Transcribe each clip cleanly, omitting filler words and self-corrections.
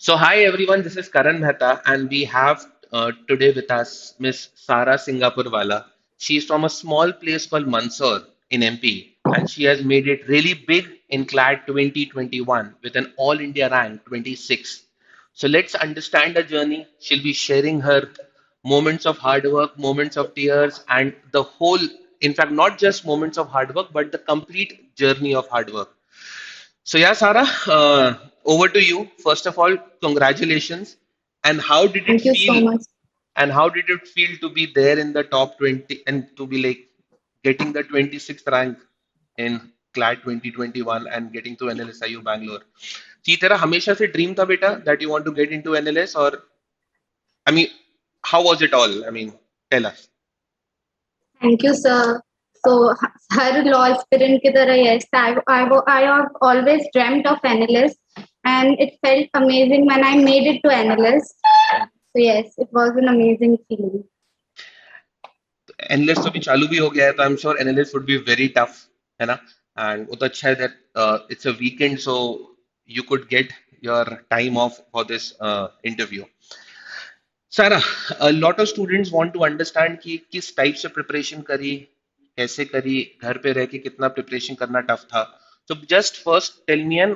So, hi everyone, this is Karan Mehta, and we have today with us Miss Sara Singapurwala. She's from a small place called Mandsaur in MP, and she has made it really big in CLAT 2021 with an All India rank 26. So, let's understand the journey. She'll be sharing her moments of hard work, moments of tears, and the whole, in fact, not just moments of hard work, but the complete journey of hard work. So yeah, Sarah, over to you. First of all, congratulations. And how did it Thank you so feel? much. And how did it feel to be there in the top 20 and to be like getting the 26th rank in CLAT 2021 and getting to NLSIU Bangalore? See, तेरा हमेशा से dream था बेटा that you want to get into NLS or I mean, how was it all? I mean, tell us. Thank you, sir. So, her law aspirant की तरह yes, I have always dreamt of analyst, and it felt amazing when I made it to analyst. So yes, it was an amazing feeling. Analyst तो अभी चालू भी हो गया है तो I am sure analyst would be very tough है ना एंड वो तो अच्छा है that it's a weekend so you could get your time off for this interview सारा lot of students want to understand कि किस टाइप से प्रिपरेशन करी कैसे करी घर पे रह के कितना प्रिपरेशन करना टफ था so just first tell me an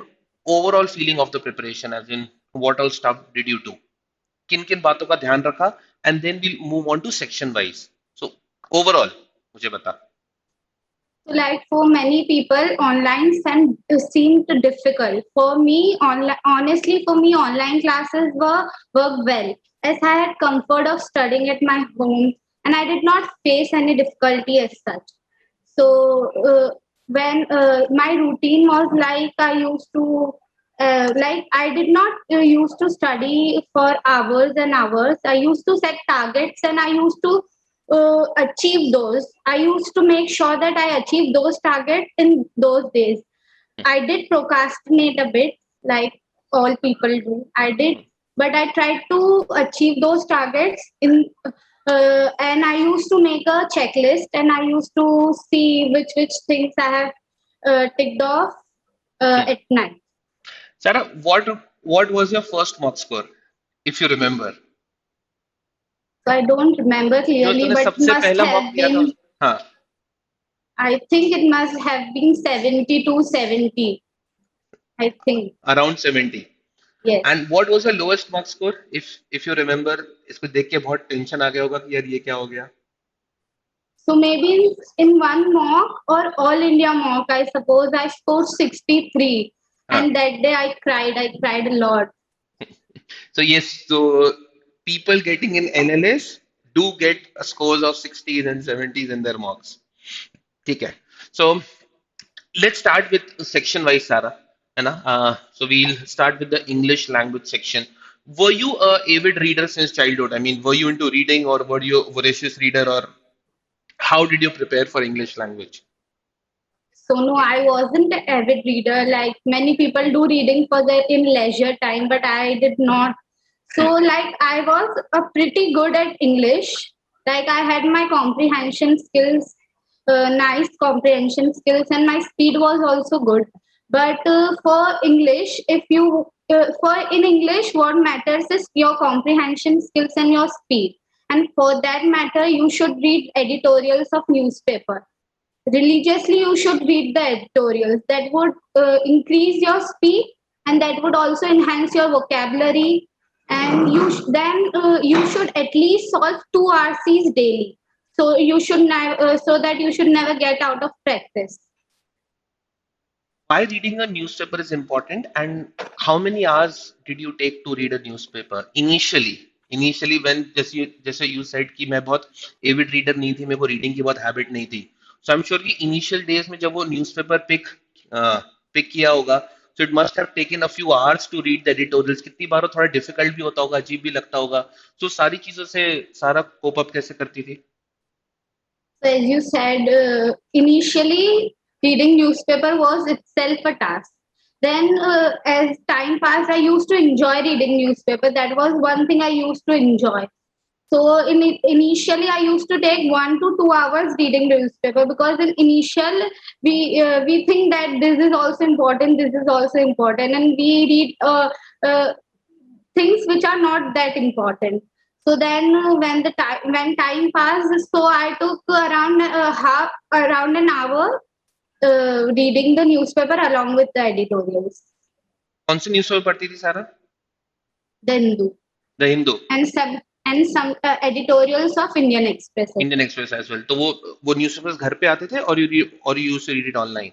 overall feeling of the preparation as in what all stuff did you do किन किन बातों का ध्यान रखा and then we'll move on to section wise so overall मुझे बता So, like for many people, online seemed difficult. For me, honestly, for me, online classes were worked well as I had comfort of studying at my home, and I did not face any difficulty as such. So when my routine was like I used to like I did not used to study for hours and hours. I used to set targets and I used to achieve those. I used to make sure that I achieve those targets in those days. I did procrastinate a bit, like all people do. I did, but I tried to achieve those targets in. And I used to make a checklist, and I used to see which things I have ticked off at night. Sarah, what was your first mock score if you remember So I don't remember जो clearly, तूने but सबसे must पहला mock have दिया था been. हाँ I think it must have been 70 to 70. I think around 70 yes. and what was the lowest mark score if you remember इसको देख के बहुत टेंशन आ गया होगा कि यार ये क्या हो गया So maybe in one mock or all India mock, I suppose I scored 63. हाँ And that day I cried. I cried a lot. so yes so people getting in NLS do get scores of 60s and 70s in their mocks ठीक है so let's start with section wise Sarah है ना so we'll start with the English language section were you a avid reader since childhood I mean were you into reading or were you a voracious reader or how did you prepare for English language So no, I wasn't an avid reader. Like many people do reading for their in leisure time, but I did not. So like I was pretty good at English. Like I had my comprehension skills, nice comprehension skills, and my speed was also good. But for English, if you for in English, what matters is your comprehension skills and your speed. And for that matter, you should read editorials of newspaper religiously. You should read the editorials that would increase your speed, and that would also enhance your vocabulary, and then you should at least solve two rcs daily, so you should so that you should never get out of practice. why reading a newspaper is important and how many hours did you take to read a newspaper initially when जैसे you said कि मैं बहुत avid reader नहीं थी मेरे को reading की बहुत habit नहीं थी so I'm sure कि initial days में जब वो newspaper pick किया होगा so it must have taken a few hours to read the editorials कितनी बार वो थोड़ा difficult भी होता होगा अजीब भी लगता होगा so सारी चीजों से सारा cope up कैसे करती थी So as you said, initially reading newspaper was itself a task. Then, as time passed, I used to enjoy reading newspaper. That was one thing I used to enjoy. So initially, I used to take 1 to 2 hours reading newspaper, because in initial we think that this is also important, this is also important, and we read. things which are not that important. So then when time passed, so I took around an hour reading the newspaper along with the editorials, कौन सी newspaper पढ़ती थी सारा? the Hindu, the Hindu, and some editorials of Indian Express. Indian Express as well. तो वो newspapers घर पे आते थे, और you used to read it online?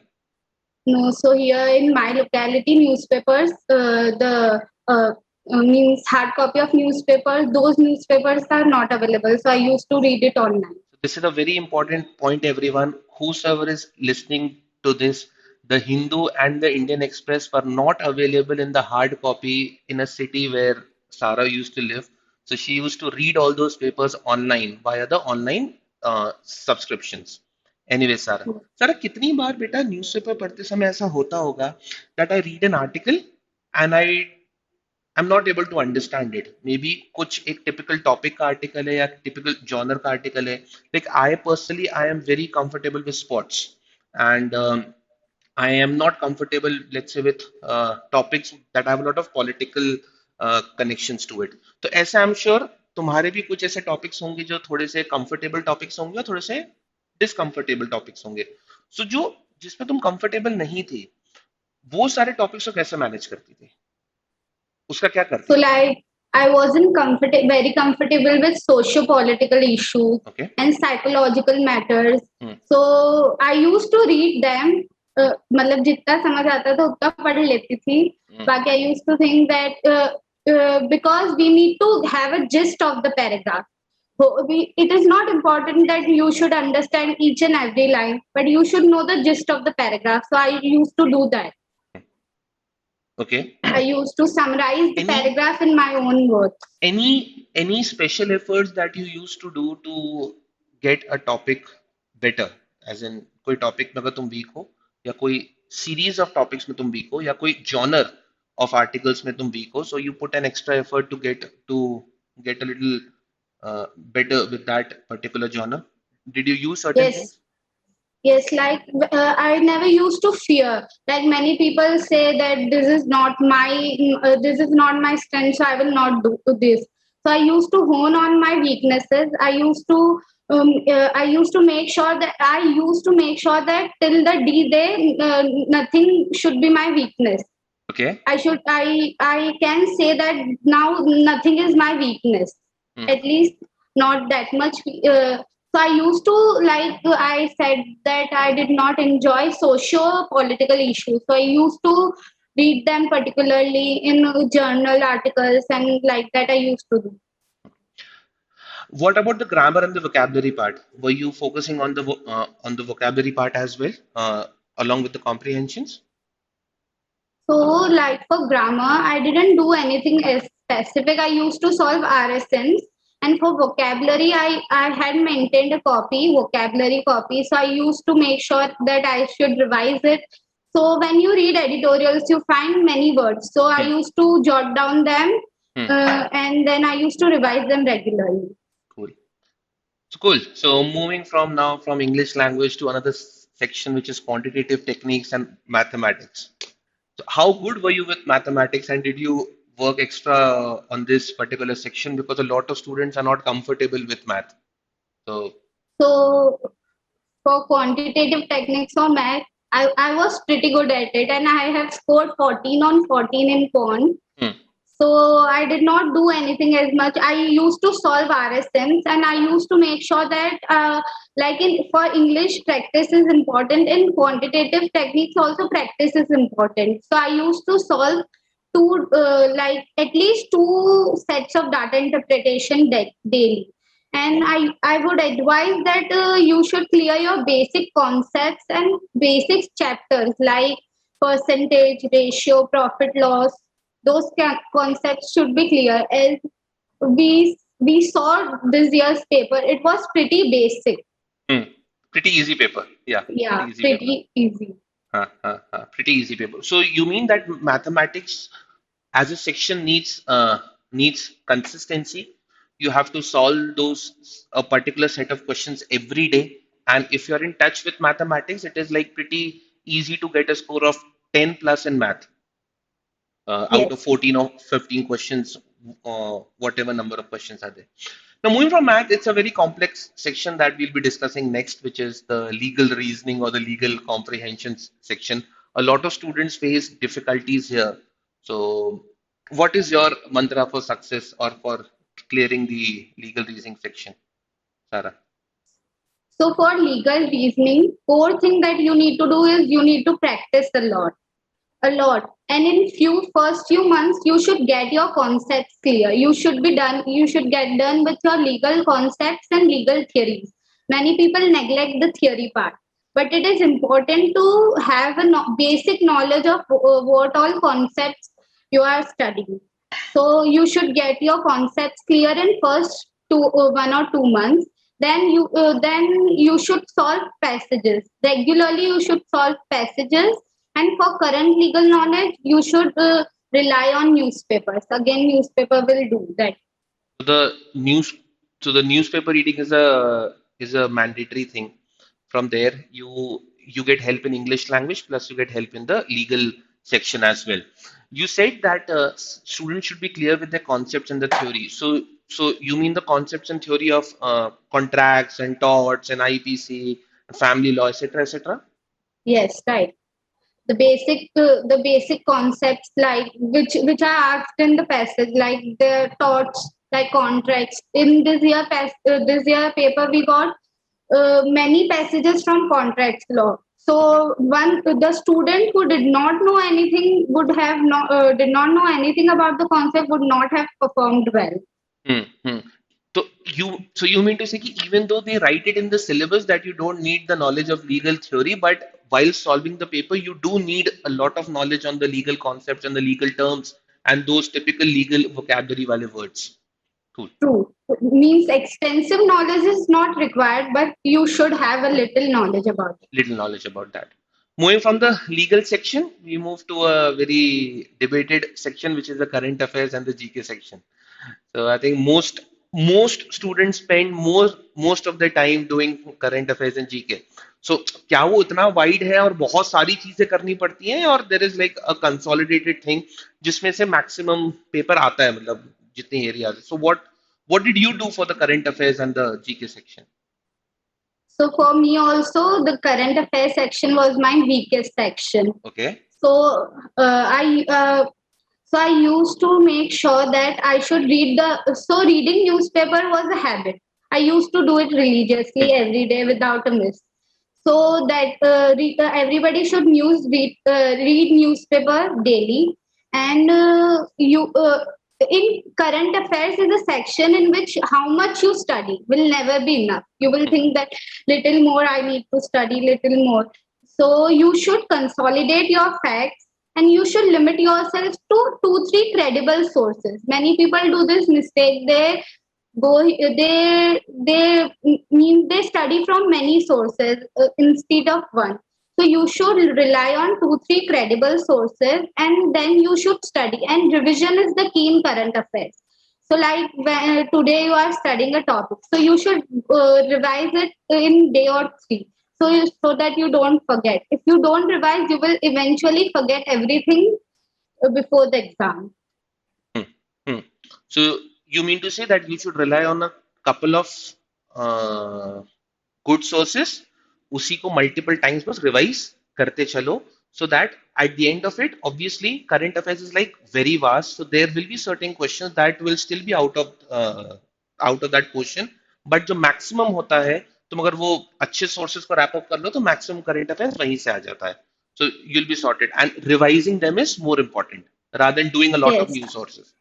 No, so here in my locality, newspapers, the means hard copy of newspapers, those newspapers are not available. So I used to read it online. This is a very important point, everyone. Whosoever is listening to this, the Hindu and the Indian Express were not available in the hard copy in a city where Sarah used to live. So she used to read all those papers online via the online subscriptions. Anyway, Sarah. Sarah, कितनी बार बेटा newspaper पढ़ते समय ऐसा होता होगा that I read an article and I'm not able to understand it. Maybe कुछ एक typical topic का article है या typical genre का article है. Like I personally, I am very comfortable with sports, and I am not comfortable, let's say, with topics that have a lot of political connections to it. तो ऐसे I'm sure तुम्हारे भी कुछ ऐसे topics होंगे जो थोड़े से comfortable topics होंगे और थोड़े से discomfortable topics होंगे. So जो जिसमें तुम comfortable नहीं थी, वो सारे topics को कैसे manage करती थी? उसका क्या करती So थी? like I wasn't very comfortable with socio-political issues Okay. and psychological matters. Hmm. So I used to read them. मतलब जितना समझ आता था उतना पढ़ लेती थी. बाकी I used to think that because we need to have a gist of the paragraph. So it is not important that you should understand each and every line, but you should know the gist of the paragraph. So I used to do that. Okay. I used to summarize the paragraph in my own words. Any special efforts that you used to do to get a topic better? As in कोई topic में अगर तुम weak हो, या कोई series of topics में तुम weak हो, या कोई genre of articles में तुम weak हो, so you put an extra effort to get a little better with that particular genre. Did you use certain Yes. things? Yes, like I never used to fear. Like many people say that this is not my strength, so I will not do this. So I used to hone on my weaknesses. I used to make sure that till the D day, nothing should be my weakness. Okay. I can say that now nothing is my weakness. At least not that much. So I used to, like I said, that I did not enjoy socio-political issues. So I used to read them particularly in journal articles, and like that I used to do. What about the grammar and the vocabulary part? Were you focusing on on the vocabulary part as well, along with the comprehensions? So, like for grammar, I didn't do anything as specific. I used to solve RSMs, and for vocabulary, I had maintained a vocabulary copy. So I used to make sure that I should revise it. So when you read editorials, you find many words. So I used to jot down them, and then I used to revise them regularly. Cool. So cool. So moving from English language to another section, which is quantitative techniques and mathematics. So how good were you with mathematics, and did you work extra on this particular section, because a lot of students are not comfortable with math? So So for quantitative techniques or math, I was pretty good at it, and I have scored 14 on 14 in quant. So I did not do anything as much. I used to solve RSMs, and I used to make sure that, for English, practice is important. In quantitative techniques, also practice is important. So I used to solve at least two sets of data interpretation daily. And I would advise that you should clear your basic concepts and basic chapters like percentage, ratio, profit loss. Those concepts should be clear. As we saw this year's paper, it was pretty basic. pretty easy paper. Yeah, Yeah, pretty easy paper. pretty easy. Pretty easy paper. So you mean that mathematics as a section needs consistency? You have to solve those a particular set of questions every day, and if you're in touch with mathematics, it is like pretty easy to get a score of 10 plus in math, out of Yes. 14 or 15 questions whatever number of questions are there. Now, moving from math, it's a very complex section that we'll be discussing next, which is the legal reasoning or the legal comprehension section. A lot of students face difficulties here. So, what is your mantra for success or for clearing the legal reasoning section, Sarah? So for legal reasoning, core thing that you need to do is you need to practice a lot. And in first few months, you should get your concepts clear. You should get done with your legal concepts and legal theories. Many people neglect the theory part, but it is important to have a basic knowledge of what all concepts you are studying. So you should get your concepts clear in first 1 or 2 months. Then you should solve passages regularly. You should solve passages, and for current legal knowledge, you should rely on newspapers. Again, newspaper will do that. So the news, so the newspaper reading is a mandatory thing. From there, you get help in English language plus you get help in the legal section as well. You said that students should be clear with the concepts and the theory. So you mean the concepts and theory of contracts and torts and IPC, family law, etc., etc. Yes, right. The basic concepts like which are asked in the passage, like the torts, like contracts. In this year paper, we got many passages from contracts law. So one the student who did not know anything did not know anything about the concept would not have performed well. Hmm, hmm. So you mean to say that even though they write it in the syllabus that you don't need the knowledge of legal theory, but while solving the paper, you do need a lot of knowledge on the legal concepts and the legal terms and those typical legal vocabulary wale words. Cool. True. Means extensive knowledge is not required, but you should have a little knowledge about it. Little knowledge about that. Moving from the legal section, we move to a very debated section, which is the current affairs and the GK section. So I think most students spend most of their time doing current affairs and GK. So क्या वो इतना wide है और बहुत सारी चीजें करनी पड़ती हैं और there is like a consolidated thing जिसमें से maximum paper आता है मतलब जितनी areas. So what did you do for the current affairs and the GK section? So for me also, the current affairs section was my weakest section. Okay. So I used to make sure that I should read the. So reading newspaper was a habit. I used to do it religiously every day without a miss. So that everybody should read newspaper daily, and you in current affairs is a section in which how much you study will never be enough. You will think that little more I need to study, little more. So you should consolidate your facts, and you should limit yourself to 2 3 credible sources. Many people do this mistake. They study from many sources instead of one. So you should rely on 2 3 credible sources, and then you should study. And revision is the key in current affairs. So like today you are studying a topic, so you should revise it in day or three, so that you don't forget. If you don't revise, you will eventually forget everything before the exam. Hmm, hmm. So you mean to say that you should rely on a couple of good sources, उसी को multiple times बस revise करते चलो, so that at the end of it, obviously, current affairs is like very vast, so there will be certain questions that will still be out of that question, but जो maximum होता है, तुम अगर वो अच्छे sources को wrap up कर लो, तो maximum current affairs वहीं से आ जाता है. So you'll be sorted, and revising them is more important rather than doing a lot of Yes. new sources.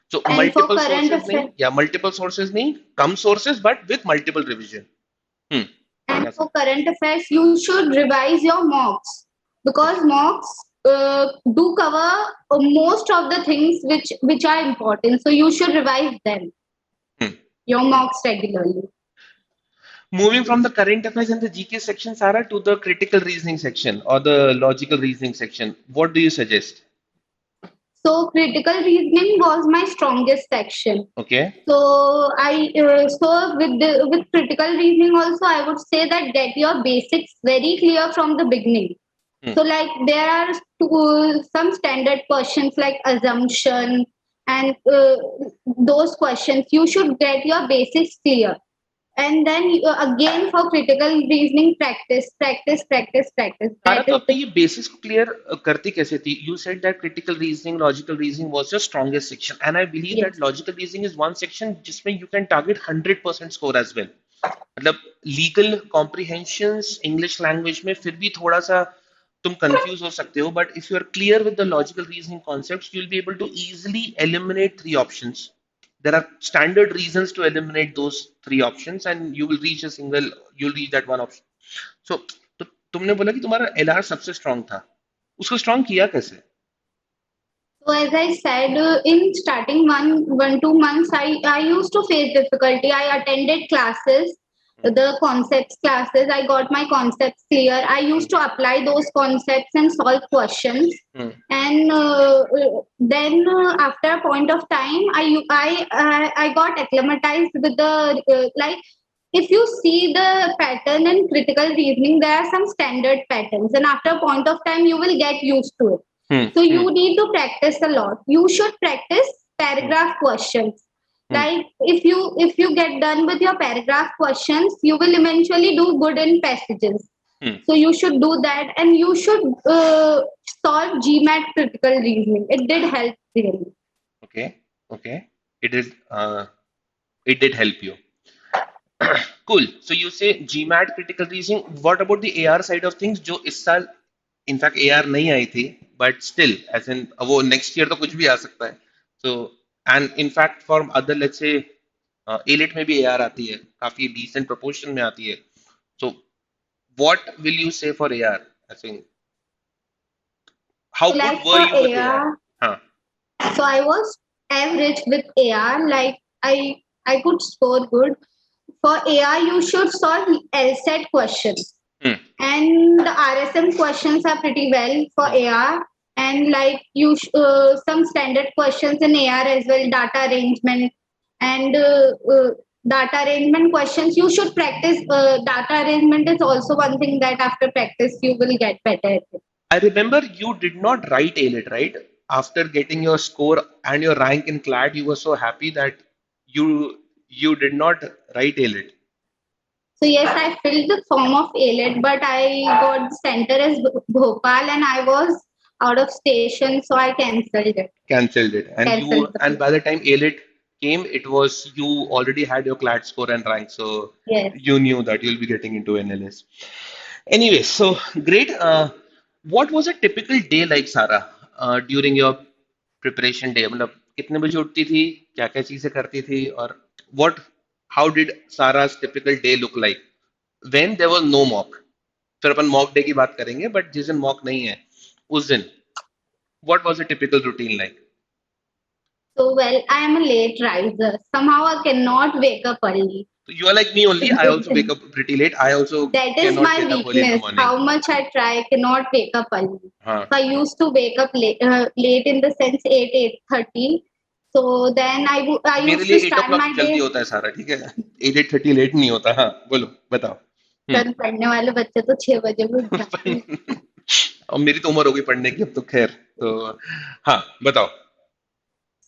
So And for current affairs, multiple sources नहीं, come sources but with multiple revision. and Yes. for current affairs, you should revise your mocks, because mocks do cover most of the things which are important. So you should revise them, Hmm. your mocks regularly. Moving from the current affairs and the GK section, Sarah, to the critical reasoning section or the logical reasoning section, what do you suggest? So critical reasoning was my strongest section. Okay. So with critical reasoning also, I would say that get your basics very clear from the beginning. So like there are some standard questions like assumption, and those questions you should get your basics clear. And then again for critical reasoning, practice. सारा, That तो is आपने the ये basics clear करती कैसे थी? You said that critical reasoning, logical reasoning was your strongest section, and I believe that yes. Logical reasoning is one section जिसमें you can target 100% score as well. मतलब legal comprehensions English language में फिर भी थोड़ा सा तुम confuse हो सकते हो, but if you are clear with the logical reasoning concepts you will be able to easily eliminate three options. There are standard reasons to eliminate those three options and you will reach a single, you'll reach that one option. So तो तुमने बोला कि तुम्हारा LR सबसे strong था, उसको strong किया कैसे? So as I said, in starting 1 2 months, I used to face difficulty. I attended classes, the concepts classes. I got my concepts clear. I used to apply those concepts and solve questions. Hmm. And then after a point of time, I got acclimatized with the like. If you see the pattern in critical reasoning, there are some standard patterns, and after a point of time, you will get used to it. Hmm. So you need to practice a lot. You should practice Hmm. paragraph questions. Hmm. Like if you get done with your paragraph questions, you will eventually do good in passages. Hmm. So you should do that, and you should solve GMAT critical reasoning. It did help really. Okay, okay. It is it did help you. Cool. So you say GMAT critical reasoning. What about the AR side of things? जो इस साल in fact AR नहीं आई थी, but still as in वो next year तो कुछ भी आ सकता है. So and in fact for other let's say ALET में भी AR आती है, काफी decent proportion में आती है. So what will you say for AR? I think how So good like were for you with AR? AR, Huh. so I was average with AR. Like I could score good. For AR, you should solve LSAT questions. Hmm. And the RSM questions are pretty well for Hmm. AR, and like some standard questions in AR as well, data arrangement and data arrangement questions. You should practice. Data arrangement is also one thing that after practice you will get better at it. I remember you did not write ALET, right? After getting your score and your rank in CLAT, you were so happy that you did not write ALET. So yes, I filled the form of ALET, but I got the center as Bhopal, and I was out of station, so I cancelled it. Cancelled it. Cancelled the And plan. by the time ALET came, it was you already had your CLAT score and rank, so Yes. you knew that you'll be getting into NLS. Anyway, so great. What was a typical day like, Sarah, during your preparation day? मतलब कितने बजे उठती थी, क्या क्या चीजें करती थी, और what how did Sarah's typical day look like when there was no mock? फिर अपन mock day की बात करेंगे, but जिस दिन mock नहीं है उस दिन what was a typical routine like? So, well, I am a late riser. Somehow I cannot wake up early. So you are like me only. I also wake up pretty late. I also That is cannot my get up early in the weakness. morning. How much I try, I cannot wake up early. हाँ. So I used to wake up late in the sense 8:30. So then I मेरे used लिए to 8 start o'clock my जल्दी day. होता है सारा, ठीक है. 8:30 late नहीं होता. हाँ, बोलो, बताओ. सर पढ़ने वाले बच्चे तो 6 बजे भी उठ जाते हैं. अब मेरी तो उम्र हो गई पढ़ने की, अब तो खैर. तो हाँ, बताओ.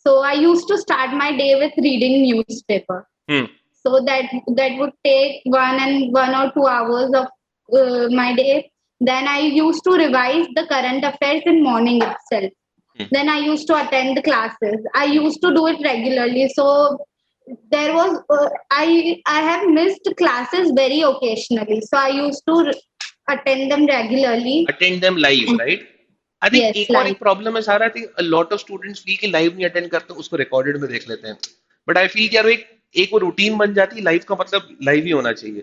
So I used to start my day with reading newspaper. Hmm. So that would take 1 or 2 hours of my day. Then I used to revise the current affairs in morning itself. Hmm. Then I used to attend the classes. I used to do it regularly. So there was I have missed classes very occasionally. So I used to attend them regularly. Attend them live, right? I think Yes, एक और like एक problem है सारा थी, a lot of students feel कि live नहीं attend करते, उसको रिकॉर्डेड में देख लेते हैं. बट आई फील कि यार एक एक वो रूटीन बन जाती, लाइव का मतलब लाइव ही होना चाहिए.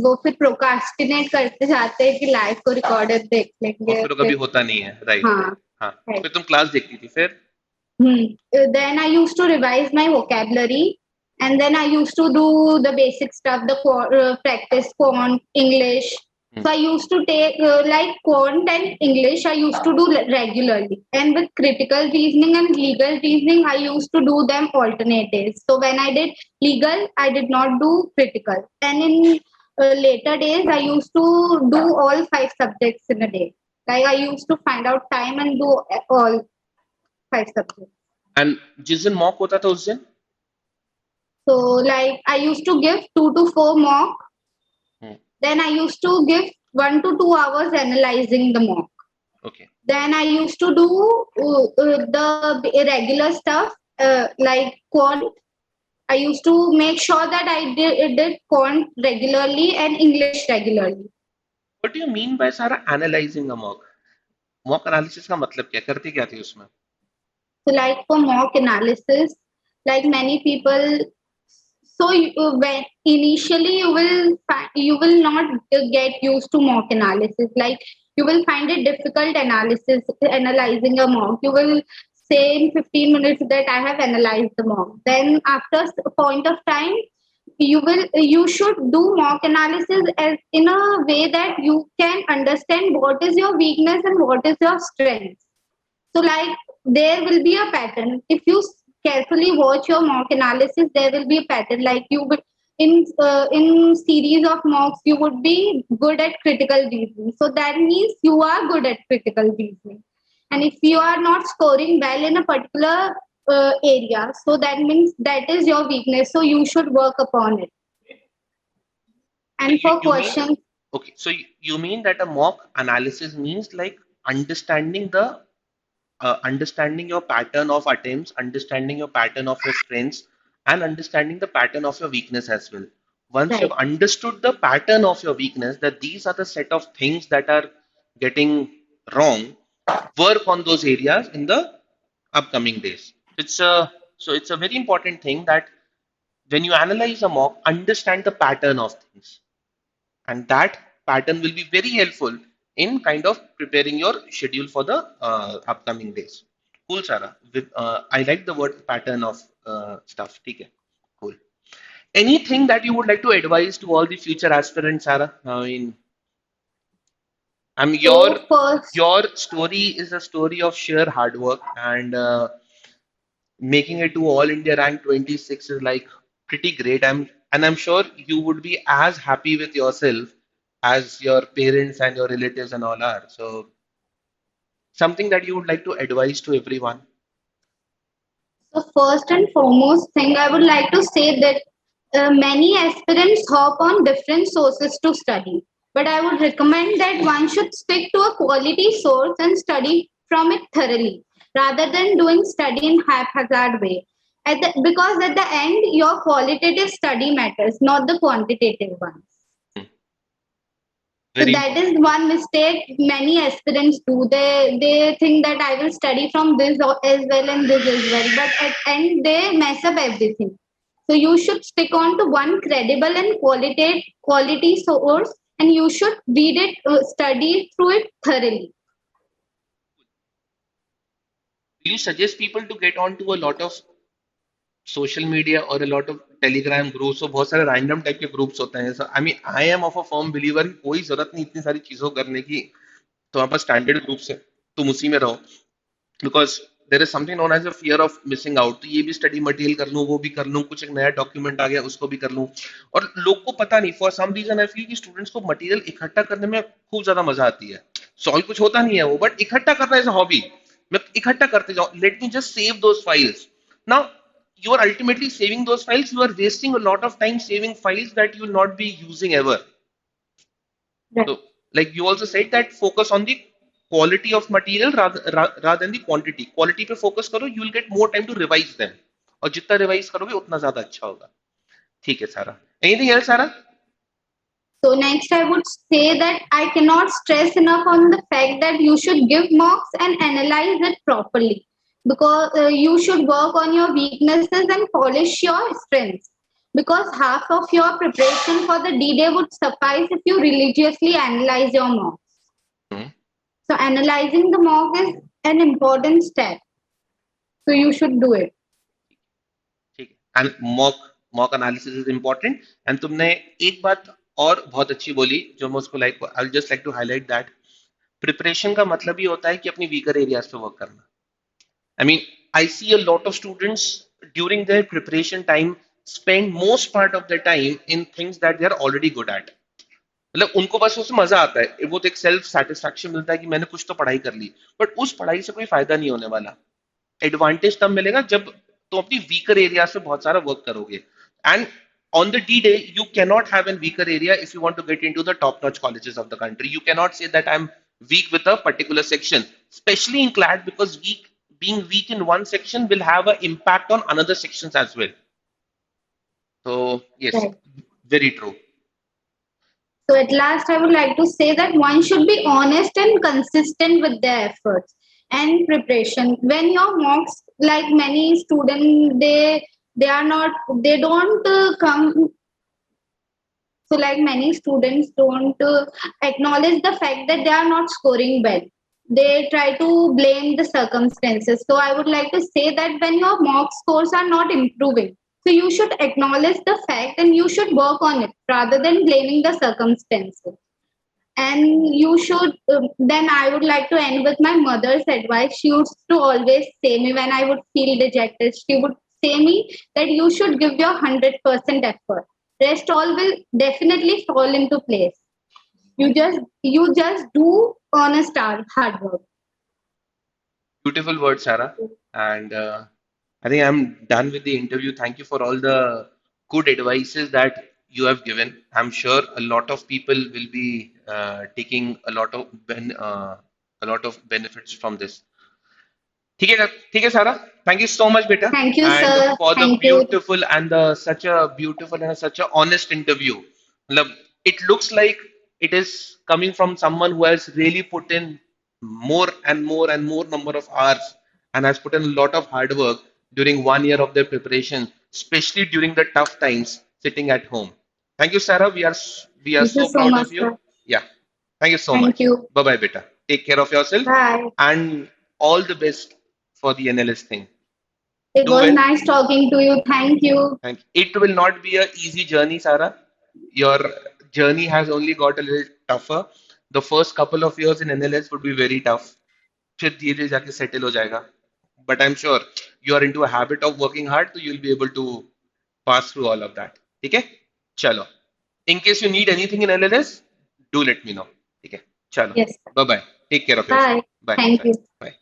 वो फिर प्रोकास्टिनेट करते जाते हैं कि लाइव को रिकॉर्डेड देख और लेंगे फिर कभी फिर. होता नहीं है, राइट. हाँ. हाँ, Right. फिर तुम क्लास देखती थी फिर. Then I used to revise my vocabulary, and then I used to do the basic stuff, the practice quant English. So I used to take like quant and English. I used to do regularly, and with critical reasoning and legal reasoning, I used to do them alternate days. So when I did legal, I did not do critical, and in later days, I used to do all 5 subjects in a day. Like I used to find out time and do all 5 subjects. And जिस दिन mock होता था उस दिन? So like I used to give 2 to 4 mock. Hmm. Then I used to give 1 to 2 hours analyzing the mock. Okay. Then I used to do the regular stuff like quant. I used to make sure that I did quant regularly and English regularly. What do you mean by सारा analyzing a mock? Mock analysis का मतलब क्या करती क्या थी उसमें? So like for mock analysis, like many people, so when initially you will not get used to mock analysis. Like you will find it difficult analysis analyzing a mock. You will say in 15 minutes that I have analyzed the mock. Then after a point of time, you should do mock analysis as in a way that you can understand what is your weakness and what is your strength. So, like, there will be a pattern. If you carefully watch your mock analysis, there will be a pattern. Like you would in series of mocks, you would be good at critical reasoning. So that means you are good at critical reasoning. And if you are not scoring well in a particular area, so that means that is your weakness. So you should work upon it. So And for you mean questions, okay? So you mean that a mock analysis means like understanding the understanding your pattern of attempts, understanding your pattern of your strengths, and understanding the pattern of your weakness as well. Once you've right? understood the pattern of your weakness, that these are the set of things that are getting wrong, work on those areas in the upcoming days. It's a very important thing that when you analyze a mock, understand the pattern of things, and that pattern will be very helpful in kind of preparing your schedule for the upcoming days. Cool, Sarah. I like the word pattern of stuff. Okay, cool. Anything that you would like to advise to all the future aspirants, Sarah? I mean, So first, your story is a story of sheer hard work, and making it to All India rank 26 is like pretty great. I'm sure you would be as happy with yourself as your parents and your relatives and all are. So something that you would like to advise to everyone. So first and foremost thing, I would like to say that many aspirants hop on different sources to study. But I would recommend that one should stick to a quality source and study from it thoroughly, rather than doing study in haphazard way. Because at the end, your qualitative study matters, not the quantitative one. Hmm. So Very that is important. one mistake many aspirants do. They think that I will study from this as well and this as well, but at end they mess up everything. So you should stick on to one credible and quality source, and you should read it, study through it thoroughly. Do you suggest people to get onto a lot of social media or a lot of telegram groups? So बहुत सारे random type के groups होते हैं. So, I mean, I am of a firm believer कि कोई जरूरत नहीं इतनी सारी चीजों को करने की. तुम्हारे पास स्टैंडर्ड ग्रुप्स है, तुम उसी में रहो. Because there is something known as a fear of missing out. तो ये भी स्टडी मटेरियल कर लूँ, वो भी कर लूँ, कुछ एक नया डॉक्यूमेंट आ गया उसको भी कर लूँ. और लोग को पता नहीं, for some reason I feel कि स्टूडेंट्स को मटेरियल इकट्ठा करने में खूब ज्यादा मजा आती है. सॉल्व कुछ होता नहीं है वो, बट इकट्ठा करना इज अ हॉबी. मैं इकट्ठा करते जाओ, let me just save those files. Now you are ultimately saving those files. You are wasting a lot of time saving files that you will not be using ever. Right. So, like you also said that focus on the quality of material rather than the quantity. Quality पे focus करो, you will get more time to revise them. और जितना revise करोगे उतना ज्यादा अच्छा होगा. ठीक है सारा. Anything else, Sarah? So next, I would say that I cannot stress enough on the fact that you should give mocks and analyze it properly, because you should work on your weaknesses and polish your strengths. Because half of your preparation for the D-Day would suffice if you religiously analyze your mocks. Hmm. So analyzing the mock is an important step. So you should do it. ठीक है. And mock analysis is important. And तुमने एक बात और बहुत अच्छी बोली जो मैं उसको like I'll just like to highlight that preparation का मतलब ही होता है कि अपनी weaker areas पे work करना. I mean, I see a lot of students during their preparation time spend most part of their time in things that they are already good at. मतलब उनको बस उसमें मजा आता है, वो तो एक सेल्फ सेटिस्फैक्शन मिलता है कि मैंने कुछ तो पढ़ाई कर ली, बट उस पढ़ाई से कोई फायदा नहीं होने वाला. एडवांटेज तब मिलेगा जब तुम अपनी वीकर एरिया से बहुत सारा वर्क करोगे. And on the D day, you cannot have a weaker area if you want to get into the top-notch colleges of the country. You cannot say that I'm weak with a particular section, especially in CLAT, because being weak in one section will have an impact on another sections as well. So yes, Right. very true. So at last, I would like to say that one should be honest and consistent with their efforts and preparation. When your mocks, like many students, they are not, they don't come. So like many students don't acknowledge the fact that they are not scoring well. They try to blame the circumstances. So I would like to say that when your mock scores are not improving, so you should acknowledge the fact and you should work on it rather than blaming the circumstances. And you should, then I would like to end with my mother's advice. She used to always say me when I would feel dejected, she would say me that you should give your 100% effort. Rest all will definitely fall into place. You just do honest hard work. Beautiful word, Sarah. And I think I'm done with the interview. Thank you for all the good advices that you have given. I'm sure a lot of people will be taking a lot of benefits from this. ठीक है सारा. Thank you so much, beta, Thank you, and sir. for the Thank you. beautiful and the such a beautiful and such a honest interview. मतलब, it looks like it is coming from someone who has really put in more and more and more number of hours and has put in a lot of hard work during 1 year of their preparation, especially during the tough times sitting at home. Thank you, Sarah. We are Thank you so so proud much, of you. sir. Yeah. Thank you so Thank much. you. Bye bye, beta. Take care of yourself Bye. and all the best for the NLS thing. It Do was well. nice talking to you. Thank you. And it will not be a easy journey, Sarah. Your journey has only got a little tougher. The first couple of years in NLS would be very tough. फिर धीरे जाके settle हो जाएगा. But I'm sure you are into a habit of working hard, so you'll be able to pass through all of that. ठीक है? चलो. In case you need anything in LLS, do let me know. ठीक है? चलो. Yes. Bye bye. Take care of yourself. Bye. Bye. Thank Bye. you. Bye.